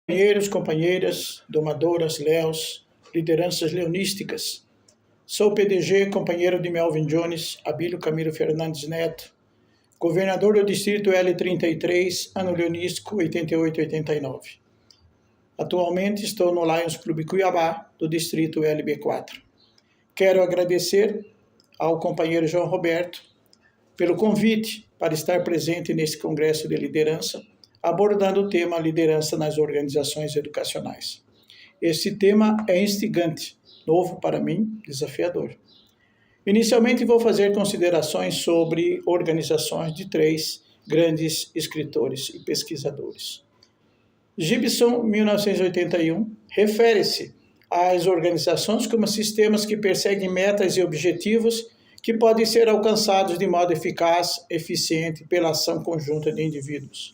Companheiros, companheiras, domadoras, léus, lideranças leonísticas. Sou PDG, companheiro de Melvin Jones, Abílio Camilo Fernandes Neto, governador do distrito L33, ano leonístico 88-89. Atualmente estou no Lions Clube Cuiabá, do distrito LB4. Quero agradecer ao companheiro João Roberto pelo convite para estar presente nesse congresso de liderança, abordando o tema liderança nas organizações educacionais. Esse tema é instigante, novo para mim, desafiador. Inicialmente vou fazer considerações sobre organizações de 3 grandes escritores e pesquisadores. Gibson, 1981, refere-se às organizações como sistemas que perseguem metas e objetivos que podem ser alcançados de modo eficaz, eficiente, pela ação conjunta de indivíduos.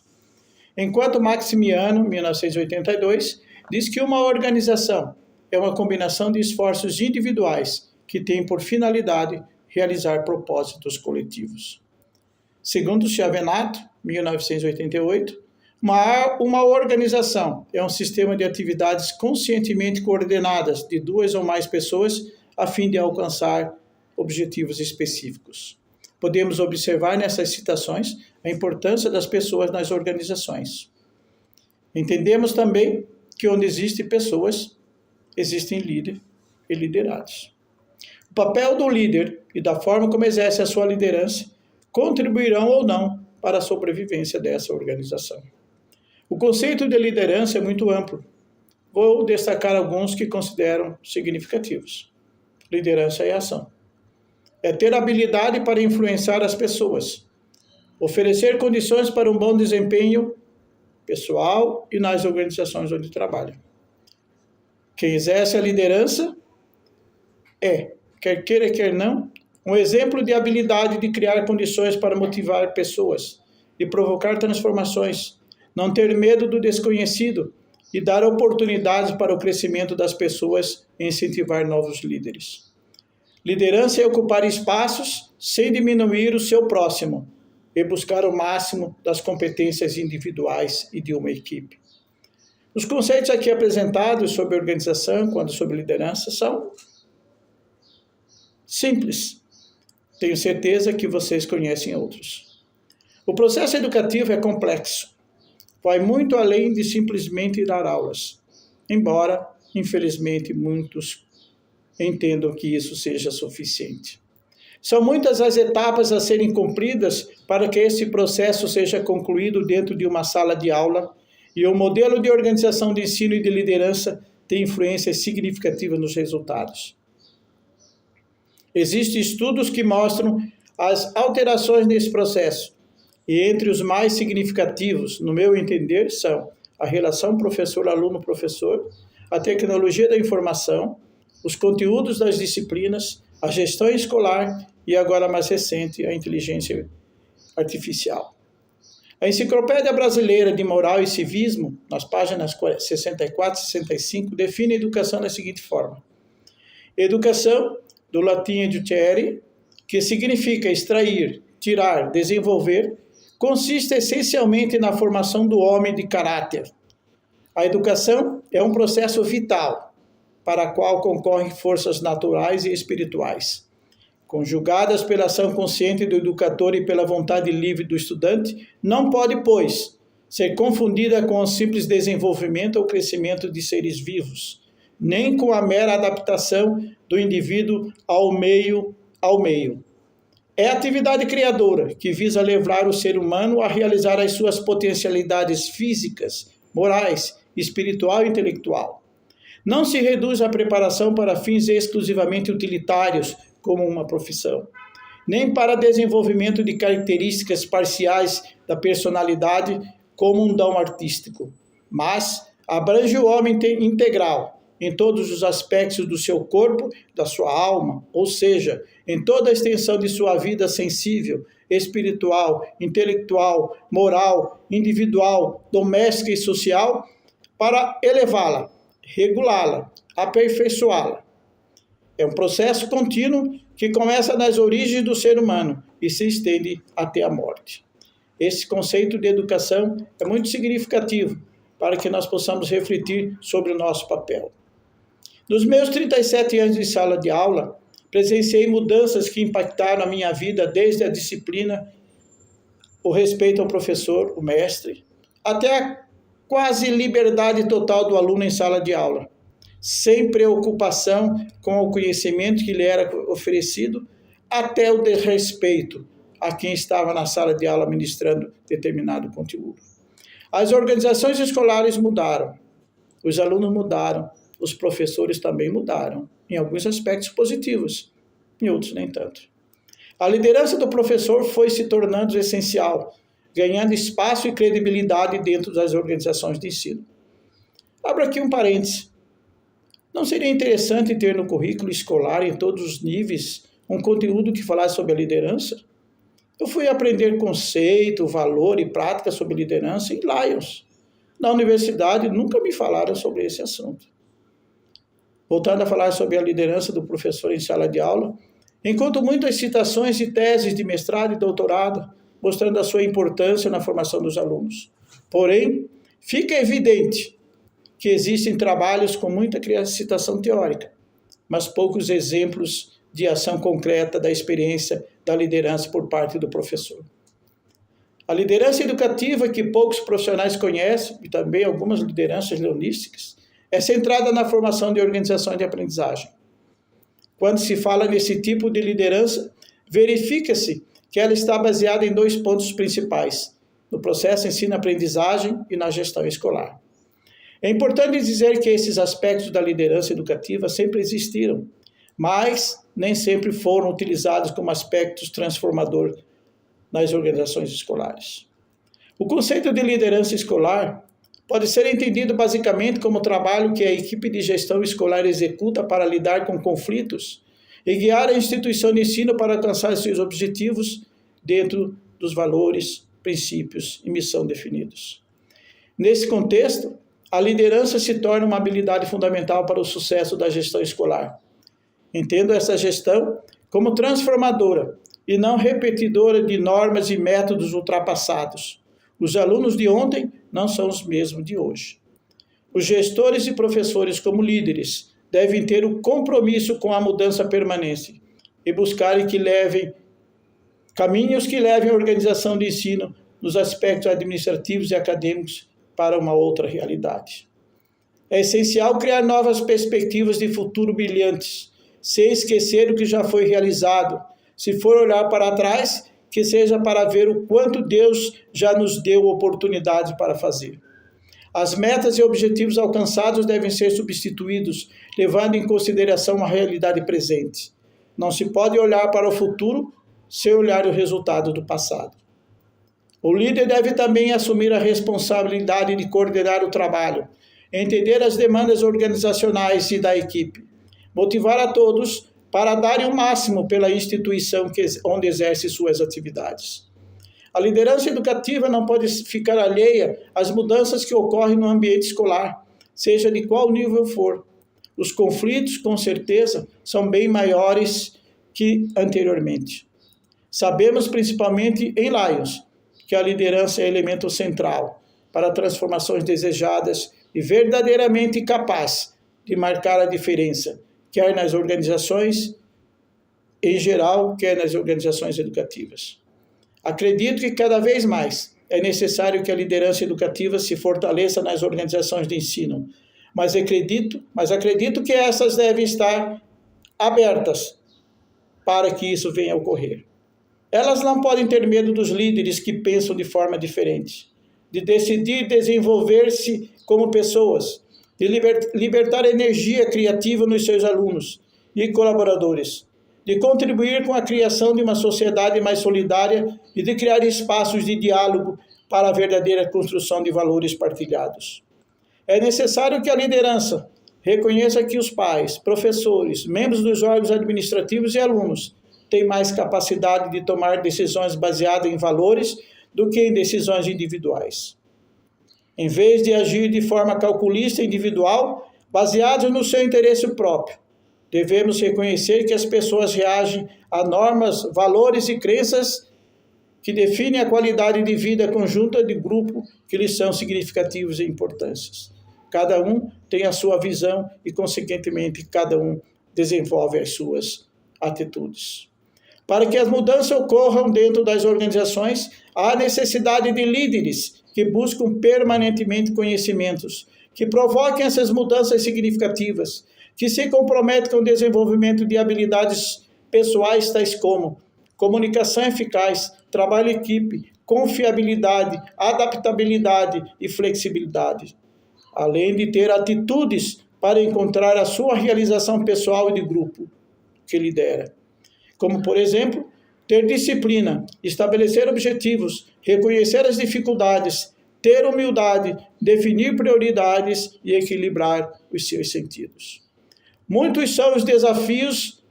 Enquanto Maximiano, 1982, diz que uma organização é uma combinação de esforços individuais que tem por finalidade realizar propósitos coletivos. Segundo Chiavenato, 1988, uma organização é um sistema de atividades conscientemente coordenadas de 2 ou mais pessoas a fim de alcançar objetivos específicos. Podemos observar nessas citações a importância das pessoas nas organizações. Entendemos também que onde existem pessoas, existem líderes e liderados. O papel do líder e da forma como exerce a sua liderança contribuirão ou não para a sobrevivência dessa organização. O conceito de liderança é muito amplo. Vou destacar alguns que considero significativos. Liderança é ação. É ter habilidade para influenciar as pessoas, oferecer condições para um bom desempenho pessoal e nas organizações onde trabalha. Quem exerce a liderança é, quer queira, quer não, um exemplo de habilidade de criar condições para motivar pessoas e provocar transformações, não ter medo do desconhecido e dar oportunidades para o crescimento das pessoas e incentivar novos líderes. Liderança é ocupar espaços sem diminuir o seu próximo e buscar o máximo das competências individuais e de uma equipe. Os conceitos aqui apresentados sobre organização, quando sobre liderança, são simples. Tenho certeza que vocês conhecem outros. O processo educativo é complexo. Vai muito além de simplesmente dar aulas, embora, infelizmente, muitos entendam que isso seja suficiente. São muitas as etapas a serem cumpridas para que esse processo seja concluído dentro de uma sala de aula, e o modelo de organização de ensino e de liderança tem influências significativas nos resultados. Existem estudos que mostram as alterações nesse processo, e entre os mais significativos, no meu entender, são a relação professor-aluno-professor, a tecnologia da informação, os conteúdos das disciplinas, a gestão escolar e, agora mais recente, a inteligência artificial. A Enciclopédia Brasileira de Moral e Civismo, nas páginas 64 e 65, define a educação da seguinte forma. Educação, do latim educere, que significa extrair, tirar, desenvolver, consiste essencialmente na formação do homem de caráter. A educação é um processo vital, para a qual concorrem forças naturais e espirituais. Conjugadas pela ação consciente do educador e pela vontade livre do estudante, não pode, pois, ser confundida com o simples desenvolvimento ou crescimento de seres vivos, nem com a mera adaptação do indivíduo ao meio. É a atividade criadora que visa levar o ser humano a realizar as suas potencialidades físicas, morais, espiritual e intelectual. Não se reduz à preparação para fins exclusivamente utilitários, como uma profissão, nem para desenvolvimento de características parciais da personalidade, como um dom artístico, mas abrange o homem integral, em todos os aspectos do seu corpo, da sua alma, ou seja, em toda a extensão de sua vida sensível, espiritual, intelectual, moral, individual, doméstica e social, para elevá-la, regulá-la, aperfeiçoá-la. É um processo contínuo que começa nas origens do ser humano e se estende até a morte. Esse conceito de educação é muito significativo, para que nós possamos refletir sobre o nosso papel. Nos meus 37 anos de sala de aula, presenciei mudanças que impactaram a minha vida, desde a disciplina, o respeito ao professor, o mestre, até a quase liberdade total do aluno em sala de aula, sem preocupação com o conhecimento que lhe era oferecido, até o desrespeito a quem estava na sala de aula ministrando determinado conteúdo. As organizações escolares mudaram, os alunos mudaram, os professores também mudaram, em alguns aspectos positivos, em outros nem tanto. A liderança do professor foi se tornando essencial, ganhando espaço e credibilidade dentro das organizações de ensino. Abro aqui um parêntese. Não seria interessante ter no currículo escolar, em todos os níveis, um conteúdo que falasse sobre a liderança? Eu fui aprender conceito, valor e prática sobre liderança em Lions. Na universidade, nunca me falaram sobre esse assunto. Voltando a falar sobre a liderança do professor em sala de aula, encontro muitas citações de teses de mestrado e doutorado, mostrando a sua importância na formação dos alunos. Porém, fica evidente que existem trabalhos com muita citação teórica, mas poucos exemplos de ação concreta da experiência da liderança por parte do professor. A liderança educativa, que poucos profissionais conhecem, e também algumas lideranças leonísticas, é centrada na formação de organizações de aprendizagem. Quando se fala nesse tipo de liderança, verifica-se que ela está baseada em 2 pontos principais, no processo ensino-aprendizagem e na gestão escolar. É importante dizer que esses aspectos da liderança educativa sempre existiram, mas nem sempre foram utilizados como aspectos transformadores nas organizações escolares. O conceito de liderança escolar pode ser entendido basicamente como o trabalho que a equipe de gestão escolar executa para lidar com conflitos e guiar a instituição de ensino para alcançar seus objetivos dentro dos valores, princípios e missão definidos. Nesse contexto, a liderança se torna uma habilidade fundamental para o sucesso da gestão escolar. Entendo essa gestão como transformadora e não repetidora de normas e métodos ultrapassados. Os alunos de ontem não são os mesmos de hoje. Os gestores e professores, como líderes, devem ter o compromisso com a mudança permanente e buscarem caminhos que levem a organização de ensino nos aspectos administrativos e acadêmicos para uma outra realidade. É essencial criar novas perspectivas de futuro brilhantes, sem esquecer o que já foi realizado. Se for olhar para trás, que seja para ver o quanto Deus já nos deu oportunidade para fazer. As metas e objetivos alcançados devem ser substituídos, levando em consideração a realidade presente. Não se pode olhar para o futuro sem olhar o resultado do passado. O líder deve também assumir a responsabilidade de coordenar o trabalho, entender as demandas organizacionais e da equipe, motivar a todos para darem o máximo pela instituição onde exerce suas atividades. A liderança educativa não pode ficar alheia às mudanças que ocorrem no ambiente escolar, seja de qual nível for. Os conflitos, com certeza, são bem maiores que anteriormente. Sabemos, principalmente em Lions, que a liderança é elemento central para transformações desejadas e verdadeiramente capaz de marcar a diferença, quer nas organizações em geral, quer nas organizações educativas. Acredito que cada vez mais é necessário que a liderança educativa se fortaleça nas organizações de ensino, mas acredito que essas devem estar abertas para que isso venha a ocorrer. Elas não podem ter medo dos líderes que pensam de forma diferente, de decidir desenvolver-se como pessoas, de libertar energia criativa nos seus alunos e colaboradores, de contribuir com a criação de uma sociedade mais solidária e de criar espaços de diálogo para a verdadeira construção de valores partilhados. É necessário que a liderança reconheça que os pais, professores, membros dos órgãos administrativos e alunos têm mais capacidade de tomar decisões baseadas em valores do que em decisões individuais. Em vez de agir de forma calculista e individual, baseados no seu interesse próprio, devemos reconhecer que as pessoas reagem a normas, valores e crenças que definem a qualidade de vida conjunta de grupo que lhes são significativos e importantes. Cada um tem a sua visão e, consequentemente, cada um desenvolve as suas atitudes. Para que as mudanças ocorram dentro das organizações, há necessidade de líderes que buscam permanentemente conhecimentos, que provoquem essas mudanças significativas, que se comprometem com o desenvolvimento de habilidades pessoais tais como comunicação eficaz, trabalho em equipe, confiabilidade, adaptabilidade e flexibilidade, além de ter atitudes para encontrar a sua realização pessoal e de grupo que lidera. Como, por exemplo, ter disciplina, estabelecer objetivos, reconhecer as dificuldades, ter humildade, definir prioridades e equilibrar os seus sentidos. Muitos são os desafios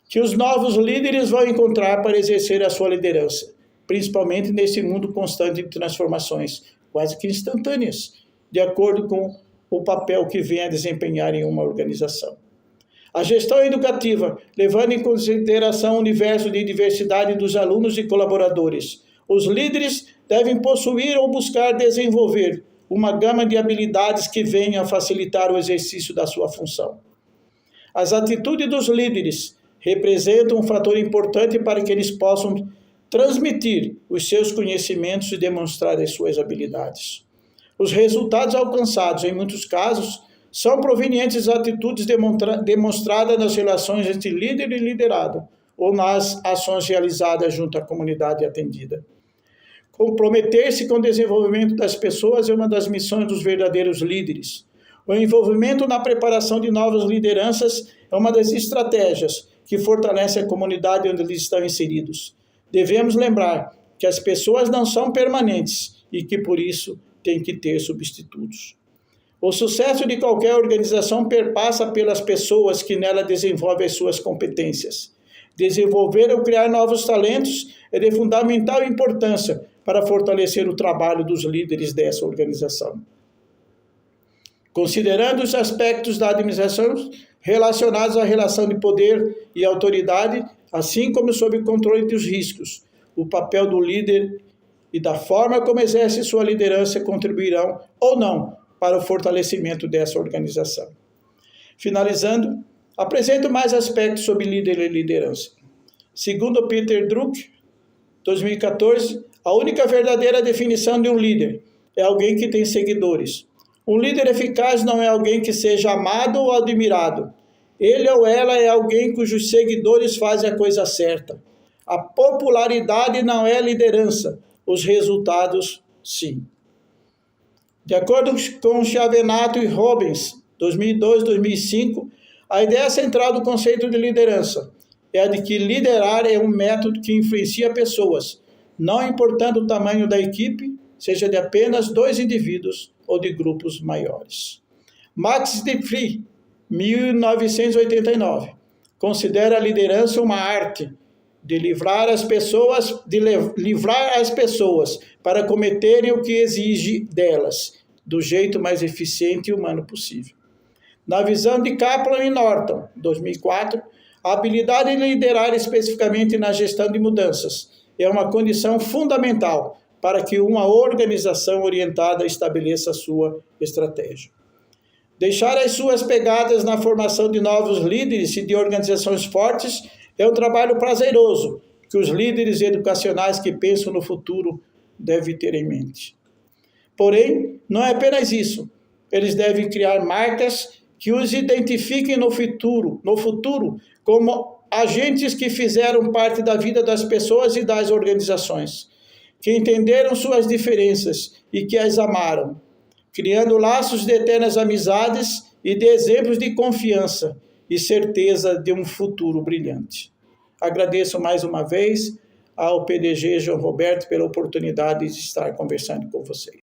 que os novos líderes vão encontrar para exercer a sua liderança, principalmente nesse mundo constante de transformações, quase que instantâneas, de acordo com o papel que vem a desempenhar em uma organização. A gestão educativa, levando em consideração o universo de diversidade dos alunos e colaboradores. Os líderes devem possuir ou buscar desenvolver uma gama de habilidades que venham a facilitar o exercício da sua função. As atitudes dos líderes representam um fator importante para que eles possam transmitir os seus conhecimentos e demonstrar as suas habilidades. Os resultados alcançados, em muitos casos, são provenientes das atitudes demonstradas nas relações entre líder e liderado, ou nas ações realizadas junto à comunidade atendida. Comprometer-se com o desenvolvimento das pessoas é uma das missões dos verdadeiros líderes. O envolvimento na preparação de novas lideranças é uma das estratégias que fortalece a comunidade onde eles estão inseridos. Devemos lembrar que as pessoas não são permanentes e que, por isso, têm que ter substitutos. O sucesso de qualquer organização perpassa pelas pessoas que nela desenvolvem as suas competências. Desenvolver ou criar novos talentos é de fundamental importância para fortalecer o trabalho dos líderes dessa organização. Considerando os aspectos da administração relacionados à relação de poder e autoridade, assim como sob o controle dos riscos, o papel do líder e da forma como exerce sua liderança contribuirão ou não para o fortalecimento dessa organização. Finalizando, apresento mais aspectos sobre líder e liderança. Segundo Peter Drucker, 2014, a única verdadeira definição de um líder é alguém que tem seguidores. Um líder eficaz não é alguém que seja amado ou admirado. Ele ou ela é alguém cujos seguidores fazem a coisa certa. A popularidade não é liderança, os resultados, sim. De acordo com Chiavenato e Robbins, 2002-2005, a ideia central do conceito de liderança é a de que liderar é um método que influencia pessoas, não importando o tamanho da equipe, seja de apenas 2 indivíduos ou de grupos maiores. Max de Pree, 1989, considera a liderança uma arte de livrar as pessoas para cometerem o que exige delas, do jeito mais eficiente e humano possível. Na visão de Kaplan e Norton, 2004, a habilidade de liderar especificamente na gestão de mudanças é uma condição fundamental para que uma organização orientada estabeleça a sua estratégia. Deixar as suas pegadas na formação de novos líderes e de organizações fortes é um trabalho prazeroso que os líderes educacionais que pensam no futuro devem ter em mente. Porém, não é apenas isso. Eles devem criar marcas que os identifiquem no futuro como agentes que fizeram parte da vida das pessoas e das organizações, que entenderam suas diferenças e que as amaram, criando laços de eternas amizades e de exemplos de confiança e certeza de um futuro brilhante. Agradeço mais uma vez ao PDG João Roberto pela oportunidade de estar conversando com vocês.